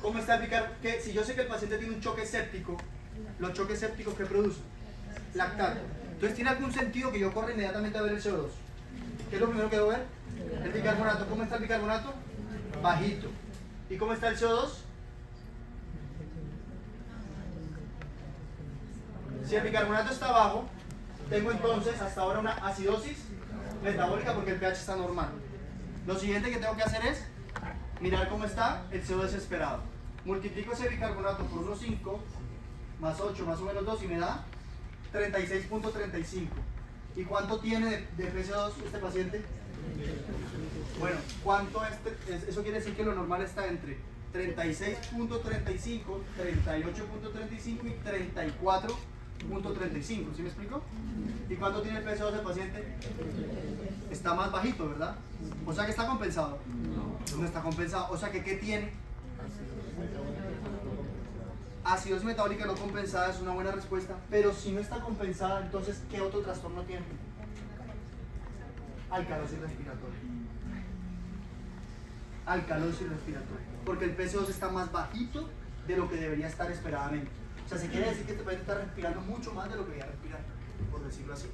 ¿Cómo está el bicarbonato? Si yo sé que el paciente tiene un choque séptico, los choques sépticos que producen lactato. Entonces, ¿tiene algún sentido que yo corra inmediatamente a ver el CO2? ¿Qué es lo primero que debo ver? El bicarbonato. ¿Cómo está el bicarbonato? Bajito. ¿Y cómo está el CO2? Si el bicarbonato está bajo, tengo entonces hasta ahora una acidosis metabólica porque el pH está normal. Lo siguiente que tengo que hacer es mirar cómo está el CO2 esperado. Multiplico ese bicarbonato por 1,5 más 8 más o menos 2 y me da 36.35. ¿Y cuánto tiene de PCO2 este paciente? Bueno, eso quiere decir que lo normal está entre 36.35, 38.35 y 34.35. ¿Sí me explico? ¿Y cuánto tiene el PCO2 del paciente? Está más bajito, ¿verdad? O sea que está compensado. No está compensado. O sea que ¿qué tiene? Acidosis metabólica no compensada es una buena respuesta, pero si no está compensada, entonces ¿qué otro trastorno tiene? Alcalosis respiratoria. Alcalosis respiratoria. Porque el PCO2 está más bajito de lo que debería estar esperadamente. O sea, se quiere decir que este paciente está respirando mucho más de lo que debería respirar, por decirlo así.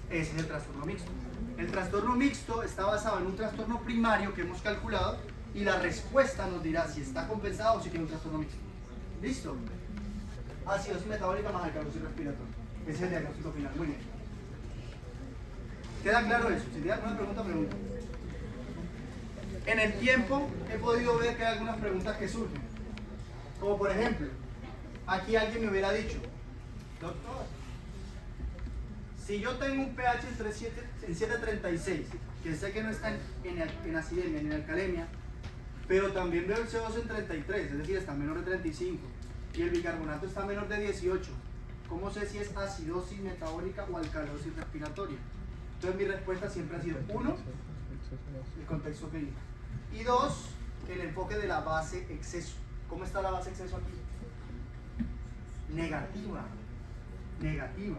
Ese es el trastorno mixto. El trastorno mixto está basado en un trastorno primario que hemos calculado y la respuesta nos dirá si está compensado o si tiene un trastorno mixto. ¿Listo? Acidosis metabólica más alcalosis respiratoria. Ese es el diagnóstico final. Muy bien. ¿Queda claro eso? Si tiene alguna pregunta, pregunta. En el tiempo he podido ver que hay algunas preguntas que surgen. Como por ejemplo, aquí alguien me hubiera dicho, doctor, si yo tengo un pH entre 7.36, que sé que no está en acidemia ni en alcalemia, pero también veo el CO2 en 33, es decir, está menor de 35, y el bicarbonato está menor de 18, ¿cómo sé si es acidosis metabólica o alcalosis respiratoria? Entonces mi respuesta siempre ha sido 1, el contexto clínico, y 2, el enfoque de la base exceso. ¿Cómo está la base exceso aquí? Negativa. Negativa.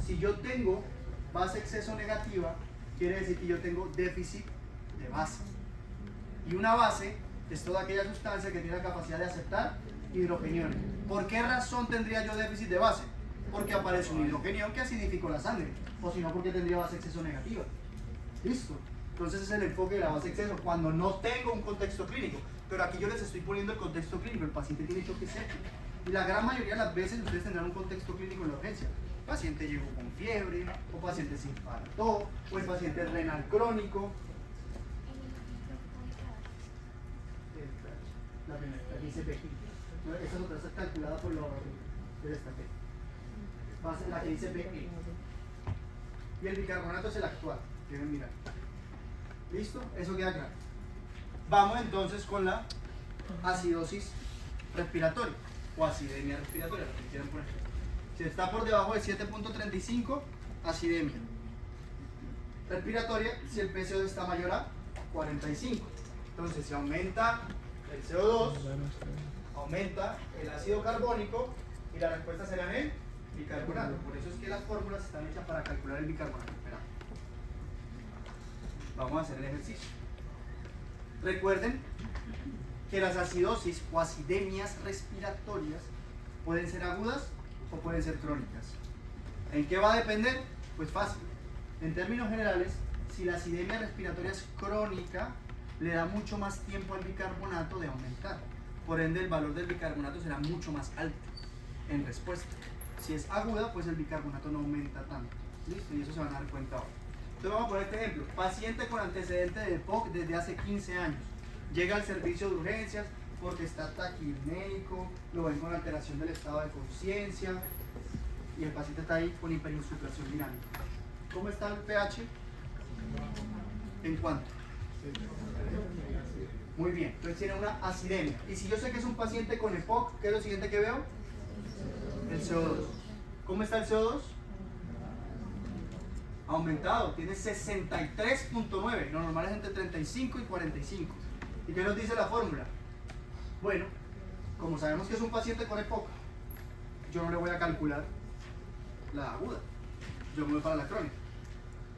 Si yo tengo base exceso negativa, quiere decir que yo tengo déficit de base. Y una base es toda aquella sustancia que tiene la capacidad de aceptar hidrogeniones. ¿Por qué razón tendría yo déficit de base? Porque aparece un hidrogenión que acidificó la sangre. O si no, porque tendría base exceso negativa. ¿Listo? Entonces ese es el enfoque de la base exceso cuando no tengo un contexto clínico. Pero aquí yo les estoy poniendo el contexto clínico. El paciente tiene choque séptico. Y la gran mayoría de las veces ustedes tendrán un contexto clínico en la urgencia. El paciente llegó con fiebre, o paciente se infartó, o el paciente es renal crónico. La primera, la que dice PEGI. Esa es otra, esa es calculada por lo del estafe. La que dice PEGI. Y el bicarbonato es el actual. Deben mirar. ¿Listo? Eso queda claro. Vamos entonces con la acidosis respiratoria o acidemia respiratoria, lo que quieran poner. Si está por debajo de 7.35, acidemia respiratoria. Si el PCO2 está mayor a 45, entonces se aumenta el CO2, aumenta el ácido carbónico y la respuesta será en el bicarbonato. Por eso es que las fórmulas están hechas para calcular el bicarbonato. Espera. Vamos a hacer el ejercicio. Recuerden que las acidosis o acidemias respiratorias pueden ser agudas o pueden ser crónicas. ¿En qué va a depender? Pues fácil. En términos generales, si la acidemia respiratoria es crónica, le da mucho más tiempo al bicarbonato de aumentar. Por ende, el valor del bicarbonato será mucho más alto en respuesta. Si es aguda, pues el bicarbonato no aumenta tanto. ¿Listo? Y eso se van a dar cuenta ahora. Entonces vamos a poner este ejemplo. Paciente con antecedente de EPOC desde hace 15 años. Llega al servicio de urgencias porque está taquipnéico, lo ven con alteración del estado de conciencia y el paciente está ahí con hiperinsuflación dinámica. ¿Cómo está el pH? ¿En cuánto? Muy bien, entonces tiene una acidemia. Y si yo sé que es un paciente con EPOC, ¿qué es lo siguiente que veo? El CO2. ¿Cómo está el CO2? Aumentado, tiene 63.9, lo normal es entre 35 y 45. ¿Y qué nos dice la fórmula? Bueno, como sabemos que es un paciente con EPOC, yo no le voy a calcular la aguda, yo me voy para la crónica.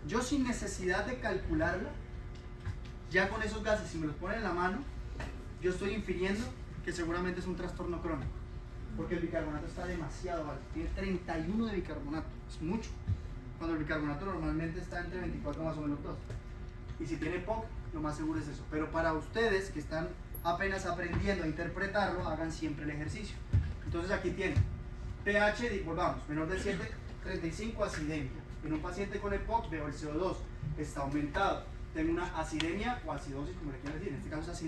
Yo sin necesidad de calcularla, ya con esos gases, si me los ponen en la mano, yo estoy infiriendo que seguramente es un trastorno crónico, porque el bicarbonato está demasiado alto, tiene 31 de bicarbonato, es mucho, cuando el bicarbonato normalmente está entre 24 más o menos 2. Y si tiene POC, lo más seguro es eso. Pero para ustedes que están apenas aprendiendo a interpretarlo, hagan siempre el ejercicio. Entonces aquí tienen pH, volvamos, menor de 7,35, acidemia. En un paciente con EPOC veo el CO2, está aumentado. Tengo una acidemia o acidosis, como le quieran decir, en este caso es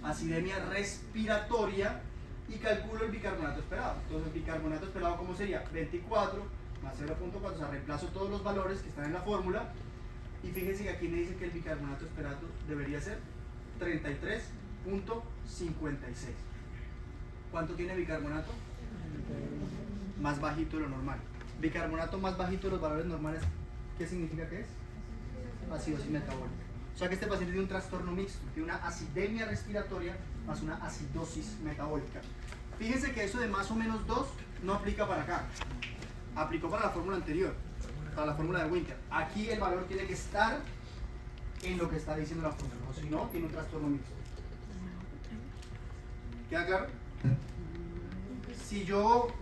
acidemia respiratoria, y calculo el bicarbonato esperado. Entonces el bicarbonato esperado, ¿cómo sería? 24 más 0,4, o sea, reemplazo todos los valores que están en la fórmula, y fíjense que aquí me dice que el bicarbonato esperado debería ser 33,56. ¿Cuánto tiene bicarbonato? Más bajito de lo normal. Bicarbonato más bajito de los valores normales, ¿qué significa que es? Acidosis metabólica. O sea que este paciente tiene un trastorno mixto, tiene una acidemia respiratoria más una acidosis metabólica. Fíjense que eso de más o menos 2 no aplica para acá, aplicó para la fórmula anterior, para la fórmula de Winter. Aquí el valor tiene que estar en lo que está diciendo la fórmula, o si no, tiene un trastorno mixto. ¿Queda claro? Si yo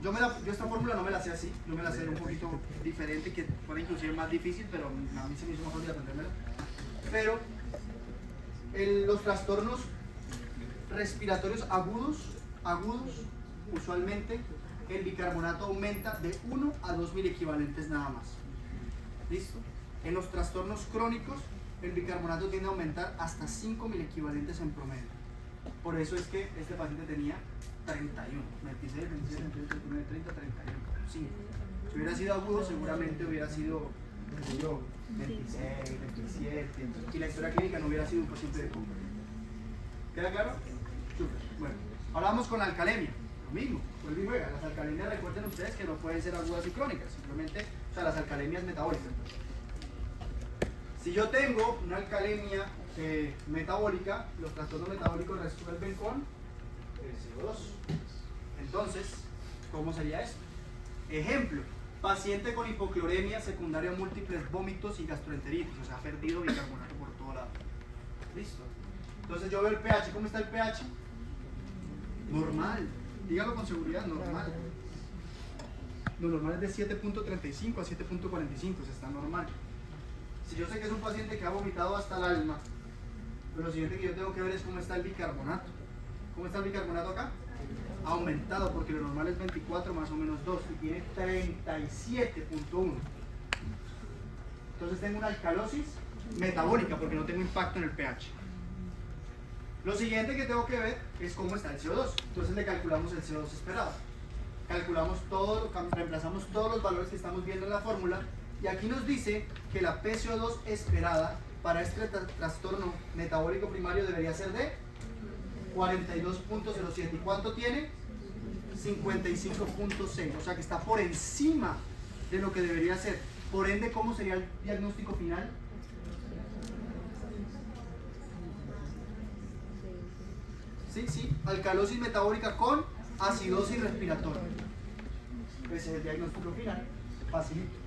esta fórmula no me la sé así, yo me la sé un poquito diferente, que fuera inclusive más difícil, pero a mí se me hizo más fácil aprendérmela. Pero los trastornos respiratorios agudos, usualmente el bicarbonato aumenta de 1 a 2 miliequivalentes nada más. ¿Listo? En los trastornos crónicos, el bicarbonato tiende a aumentar hasta 5 miliequivalentes en promedio. Por eso es que este paciente tenía 31, 26, 27, 28, 29, 30, 31, 5. Si hubiera sido agudo, seguramente hubiera sido 26, 27, y la historia clínica no hubiera sido un paciente de coma. ¿Queda claro? Súper. Bueno, ahora vamos con la alcalemia. Lo mismo, vuelve y juega. Las alcalemias, recuerden ustedes que no pueden ser agudas y crónicas, simplemente, o sea, las alcalemias metabólicas. Si yo tengo una alcalemia metabólica, los trastornos metabólicos resuelven con el CO2. Entonces, ¿cómo sería esto? Ejemplo, paciente con hipocloremia secundaria a múltiples vómitos y gastroenteritis, o sea, ha perdido bicarbonato por todo lado. ¿Listo? Entonces yo veo el pH, ¿cómo está el pH? Normal, dígalo con seguridad, normal. Lo normal es de 7,35 a 7,45, o sea, está normal. Si yo sé que es un paciente que ha vomitado hasta el alma, pero lo siguiente que yo tengo que ver es cómo está el bicarbonato. ¿Cómo está el bicarbonato acá? Ha aumentado, porque lo normal es 24 más o menos 2 y tiene 37,1. Entonces tengo una alcalosis metabólica porque no tengo impacto en el pH. Lo siguiente que tengo que ver es cómo está el CO2. Entonces le calculamos el CO2 esperado. Calculamos todo, reemplazamos todos los valores que estamos viendo en la fórmula, y aquí nos dice que la PCO2 esperada para este trastorno metabólico primario debería ser de 42,07. ¿Y cuánto tiene? 55,6. O sea que está por encima de lo que debería ser. Por ende, ¿cómo sería el diagnóstico final? Sí, alcalosis metabólica con acidosis respiratoria. Ese es el diagnóstico final. Facilito.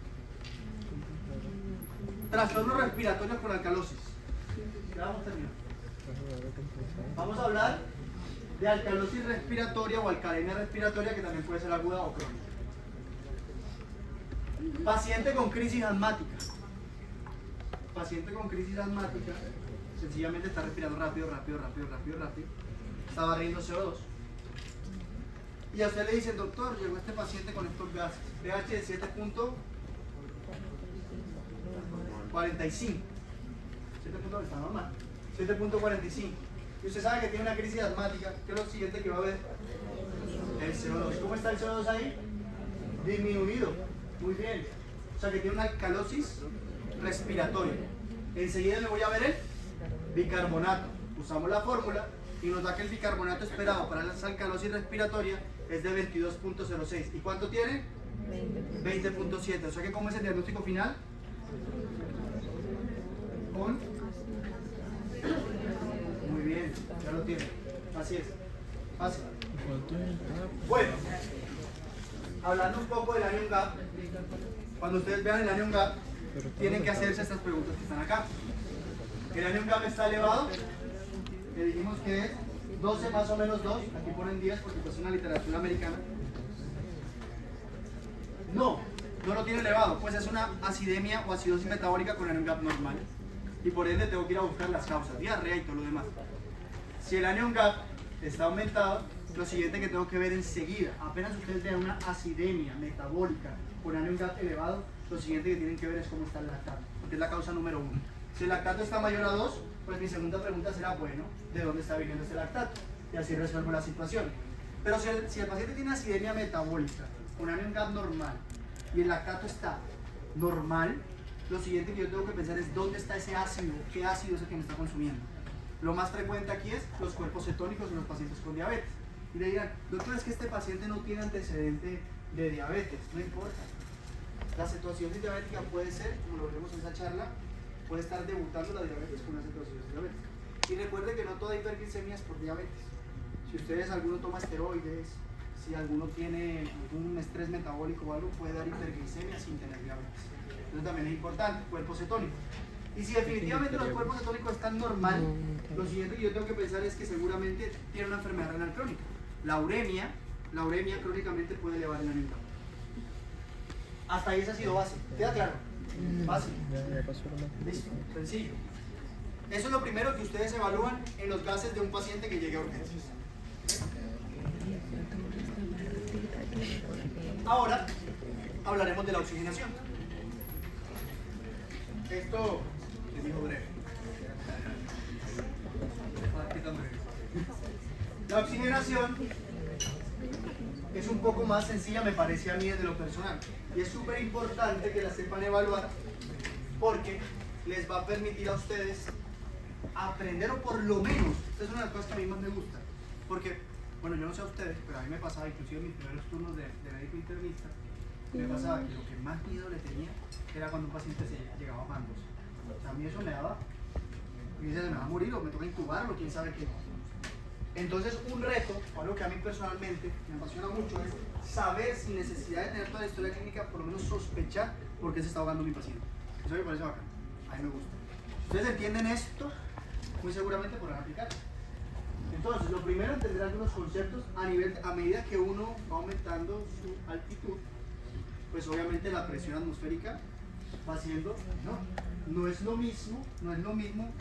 Trastorno respiratorio con alcalosis. Ya vamos a terminar. Vamos a hablar de alcalosis respiratoria o alcalemia respiratoria, que también puede ser aguda o crónica. Paciente con crisis asmática. Paciente con crisis asmática sencillamente está respirando rápido. Está barriendo CO2. Y a usted le dicen, doctor, llegó este paciente con estos gases. pH de 7,45. 7. Está normal. 7,45. Y usted sabe que tiene una crisis asmática. ¿Qué es lo siguiente que va a ver? El CO2. ¿Cómo está el CO2 ahí? Disminuido. Muy bien. O sea que tiene una alcalosis respiratoria. Enseguida le voy a ver el bicarbonato. Usamos la fórmula y nos da que el bicarbonato esperado para la alcalosis respiratoria es de 22,06. ¿Y cuánto tiene? 20,7. O sea que, ¿cómo es el diagnóstico final? Con... Muy bien, ya lo tiene. Así es. Fácil. Bueno, hablando un poco del anion gap, cuando ustedes vean el anion gap, tienen que hacerse estas preguntas que están acá. El anion gap está elevado, que dijimos que es 12 más o menos 2, aquí ponen 10 porque es una literatura americana. No lo tiene elevado, pues es una acidemia o acidosis metabólica con anion gap normal. Y por ende tengo que ir a buscar las causas, diarrea y todo lo demás. Si el anion gap está aumentado, lo siguiente que tengo que ver enseguida, apenas ustedes vean una acidemia metabólica con anion gap elevado, lo siguiente que tienen que ver es cómo está el lactato, porque es la causa número 1. Si el lactato está mayor a 2, pues mi segunda pregunta será, bueno, ¿de dónde está viniendo este lactato? Y así resuelvo la situación. Pero si el paciente tiene acidemia metabólica con anion gap normal y el lactato está normal, lo siguiente que yo tengo que pensar es dónde está ese ácido, qué ácido es el que me está consumiendo. Lo más frecuente aquí es los cuerpos cetónicos en los pacientes con diabetes. Y le dirán, doctor, es que este paciente no tiene antecedente de diabetes. No importa. La cetoacidosis diabética puede ser, como lo veremos en esa charla, puede estar debutando la diabetes con una cetoacidosis diabética. Y recuerde que no toda hiperglicemia es por diabetes. Si ustedes, alguno toma esteroides, si alguno tiene algún estrés metabólico o algo, puede dar hiperglicemia sin tener diabetes. Entonces también es importante, cuerpo cetónico. Y si definitivamente los cuerpos cetónicos están normal, lo siguiente que yo tengo que pensar es que seguramente tiene una enfermedad renal crónica. La uremia crónicamente puede elevar el anion gap. Hasta ahí ese ha sido base. ¿Queda claro? Fácil. Listo, sencillo. Eso es lo primero que ustedes evalúan en los gases de un paciente que llegue a urgencias. Ahora hablaremos de la oxigenación. Esto es dijo breve. La oxigenación es un poco más sencilla, me parece a mí desde lo personal. Y es súper importante que la sepan evaluar porque les va a permitir a ustedes aprender, o por lo menos, esta es una de las cosas que a mí más me gusta. Porque, bueno, yo no sé a ustedes, pero a mí me pasaba, inclusive en mis primeros turnos de médico internista, me pasaba que lo que más miedo le tenía era cuando un paciente se llegaba a mandos. O sea, a mí eso me daba, y dice, se me va a morir o me toca intubarlo, quién sabe qué. Entonces, un reto, algo que a mí personalmente me apasiona mucho, es saber, sin necesidad de tener toda la historia clínica, por lo menos sospechar por qué se está ahogando mi paciente. Eso me parece bacán, a mí me gusta. Si ustedes entienden esto, muy seguramente podrán aplicarlo. Entonces, lo primero, entender algunos conceptos a medida que uno va aumentando su altitud, pues obviamente la presión atmosférica va siendo menor. No es lo mismo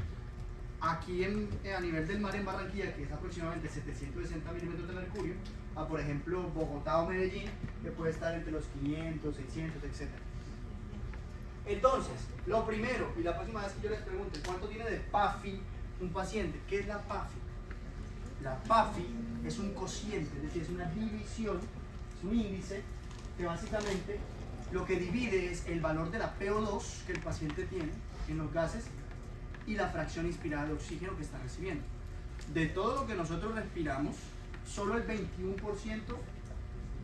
aquí a nivel del mar en Barranquilla, que es aproximadamente 760 milímetros de mercurio, a por ejemplo Bogotá o Medellín, que puede estar entre los 500, 600, etc. Entonces, lo primero, y la próxima vez que yo les pregunte, ¿cuánto tiene de PAFI un paciente? ¿Qué es la PAFI? La PAFI es un cociente, es decir, es una división, es un índice que básicamente lo que divide es el valor de la PO2 que el paciente tiene en los gases y la fracción inspirada de oxígeno que está recibiendo. De todo lo que nosotros respiramos, solo el 21%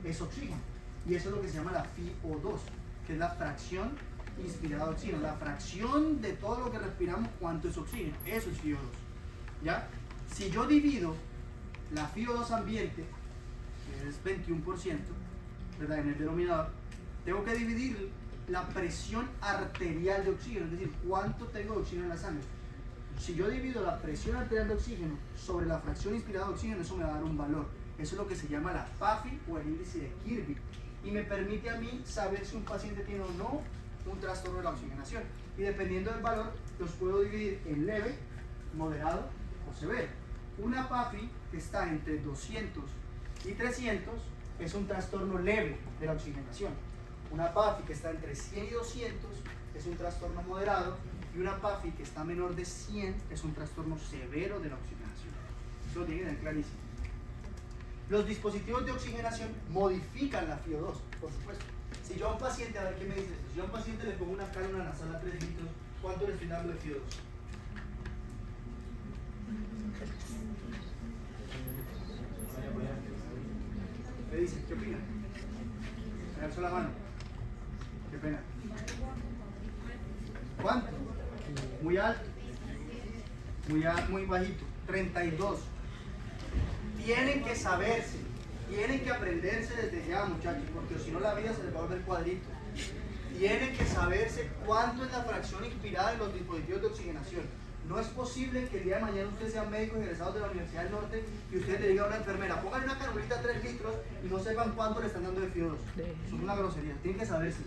es oxígeno. Y eso es lo que se llama la FiO2, que es la fracción inspirada de oxígeno. La fracción de todo lo que respiramos, ¿cuánto es oxígeno? Eso es FiO2. ¿Ya? Si yo divido la FiO2 ambiente, que es 21%, ¿verdad? En el denominador, tengo que dividir la presión arterial de oxígeno, es decir, cuánto tengo de oxígeno en la sangre. Si yo divido la presión arterial de oxígeno sobre la fracción inspirada de oxígeno, eso me va a dar un valor. Eso es lo que se llama la PAFI o el índice de Kirby. Y me permite a mí saber si un paciente tiene o no un trastorno de la oxigenación. Y dependiendo del valor, los puedo dividir en leve, moderado o severo. Una PAFI que está entre 200 y 300 es un trastorno leve de la oxigenación. Una PAFI que está entre 100 y 200 es un trastorno moderado, y una PAFI que está menor de 100 es un trastorno severo de la oxigenación. Eso lo tienen que tener clarísimo. Los dispositivos de oxigenación modifican la FiO2, por supuesto. Si yo a un paciente, a ver qué me dice esto, si yo a un paciente le pongo una cálula nasal a 3 litros, ¿cuánto le estoy dando de FiO2? ¿Qué dicen? ¿Qué opinan? Alzo la mano. Qué pena. ¿Cuánto? Muy alto. Muy bajito. 32. Tienen que saberse. Tienen que aprenderse desde ya, muchachos, porque si no la vida se les va a volver cuadrito. Tienen que saberse cuánto es la fracción inspirada en los dispositivos de oxigenación. No es posible que el día de mañana ustedes sean médicos egresados de la Universidad del Norte y usted le diga a una enfermera, póngale una canulita 3 litros y no sepan cuánto le están dando de FIO2. Eso es una grosería, tienen que saberse.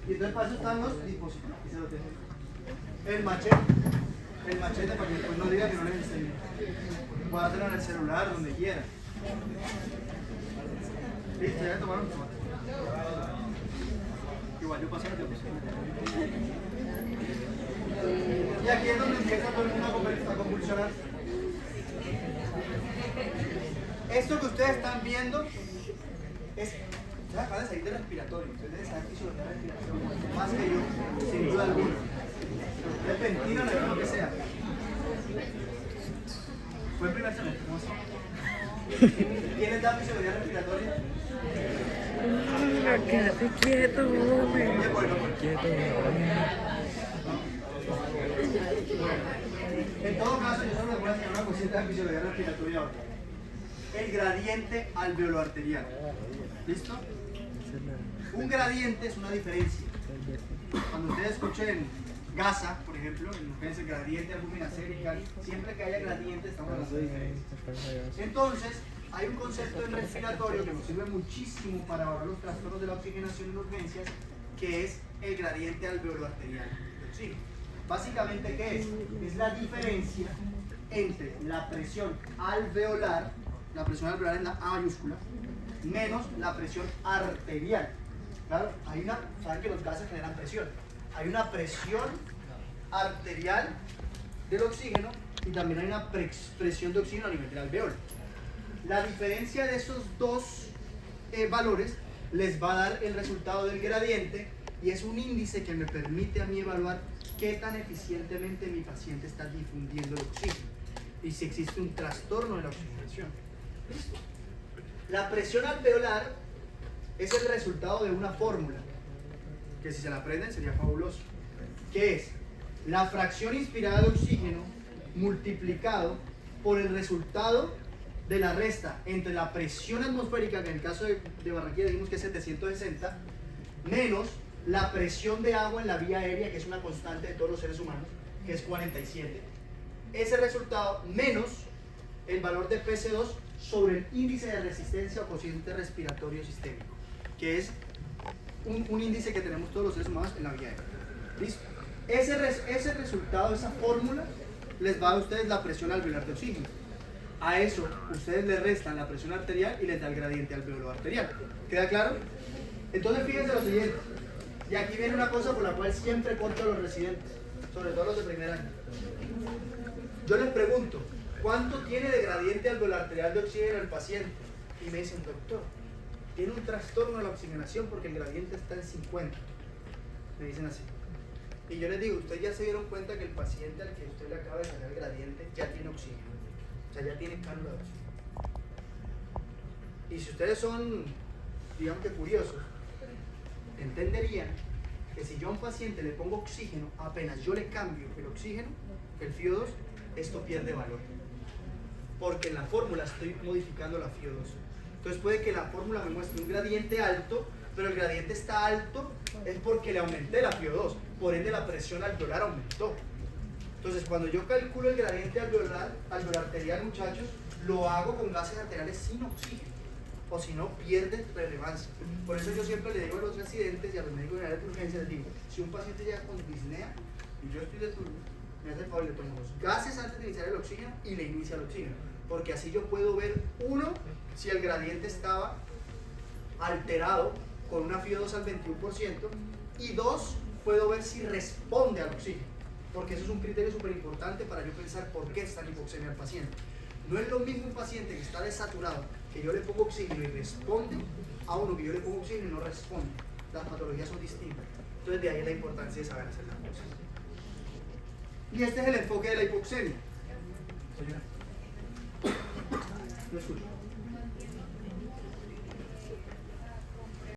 Y entonces para eso están los dispositivos. Aquí se lo tengo. El machete para que después no diga que no les enseñe. Puede hacerlo en el celular, donde quiera. Listo, ya tomaron tomate. Igual yo pasé la diapositiva. Y aquí es donde empieza todo el mundo a convulsionar. Esto que ustedes están viendo es. Ustedes acaban de salir del respiratorio. Ustedes deben saber fisiología de respiración más que yo, sin duda alguna. Ustedes ventilan en lo que sea. Fue el primer semestre, ¿cómo así? ¿Quién les da fisiología respiratoria? Quédate quieto, hombre. Quieto. En todo caso, yo solo les voy a enseñar una cosita de fisiología respiratoria ahora. El gradiente alveolo-arterial. ¿Listo? Un gradiente es una diferencia. Cuando ustedes escuchen gasa, por ejemplo, en el gradiente albúmina sérica, siempre que haya gradiente estamos hablando de diferencias. Entonces, hay un concepto en respiratorio que nos sirve muchísimo para evaluar los trastornos de la oxigenación en urgencias, que es el gradiente alveolo-arterial de oxígeno. Básicamente, ¿qué es? Es la diferencia entre la presión alveolar es la A mayúscula, menos la presión arterial. Claro, saben que los gases generan presión. Hay una presión arterial del oxígeno y también hay una presión de oxígeno a nivel del alveolo. La diferencia de esos dos valores les va a dar el resultado del gradiente y es un índice que me permite a mí evaluar qué tan eficientemente mi paciente está difundiendo el oxígeno y si existe un trastorno de la oxigenación. ¿Listo? La presión alveolar es el resultado de una fórmula que si se la aprenden sería fabuloso, que es la fracción inspirada de oxígeno multiplicado por el resultado de la resta entre la presión atmosférica, que en el caso de Barranquilla dijimos que es 760, menos la presión de agua en la vía aérea, que es una constante de todos los seres humanos, que es 47. Ese resultado menos el valor de PC2 sobre el índice de resistencia o cociente respiratorio sistémico, que es un índice que tenemos todos los seres humanos en la vía aérea. ¿Listo? Ese resultado, esa fórmula, les va a ustedes la presión alveolar de oxígeno. A eso ustedes le restan la presión arterial y les da el gradiente alveolo-arterial. ¿Queda claro? Entonces fíjense lo siguiente. Y aquí viene una cosa por la cual siempre corto a los residentes, sobre todo los de primer año. Yo les pregunto, ¿cuánto tiene de gradiente alveolo-arterial de oxígeno el paciente? Y me dicen, doctor, tiene un trastorno de la oxigenación porque el gradiente está en 50. Me dicen así. Y yo les digo, ustedes ya se dieron cuenta que el paciente al que usted le acaba de sacar el gradiente ya tiene oxígeno. O sea, ya tiene cánula de oxígeno. Y si ustedes son, digamos que curiosos, entenderían que si yo a un paciente le pongo oxígeno, apenas yo le cambio el oxígeno, el FIO2, esto pierde valor. Porque en la fórmula estoy modificando la FIO2. Entonces puede que la fórmula me muestre un gradiente alto, pero el gradiente está alto es porque le aumenté la FIO2, por ende la presión alveolar aumentó. Entonces cuando yo calculo el gradiente alveolo-arterial, muchachos, lo hago con gases arteriales sin oxígeno, o si no pierde relevancia. Por eso yo siempre le digo a los residentes y a los médicos generales de urgencia, les digo, si un paciente llega con disnea y yo estoy de turno, me hace el favor, le tomo los gases antes de iniciar el oxígeno y le inicia el oxígeno, porque así yo puedo ver, uno, si el gradiente estaba alterado con una FIO2 al 21%, y dos, puedo ver si responde al oxígeno, porque eso es un criterio súper importante para yo pensar por qué está en hipoxemia el paciente. No es lo mismo un paciente que está desaturado, que yo le pongo oxígeno y responde, a uno que yo le pongo oxígeno y no responde. Las patologías son distintas. Entonces de ahí la importancia de saber hacer las cosas. Y este es el enfoque de la hipoxemia. Señora. No escucho.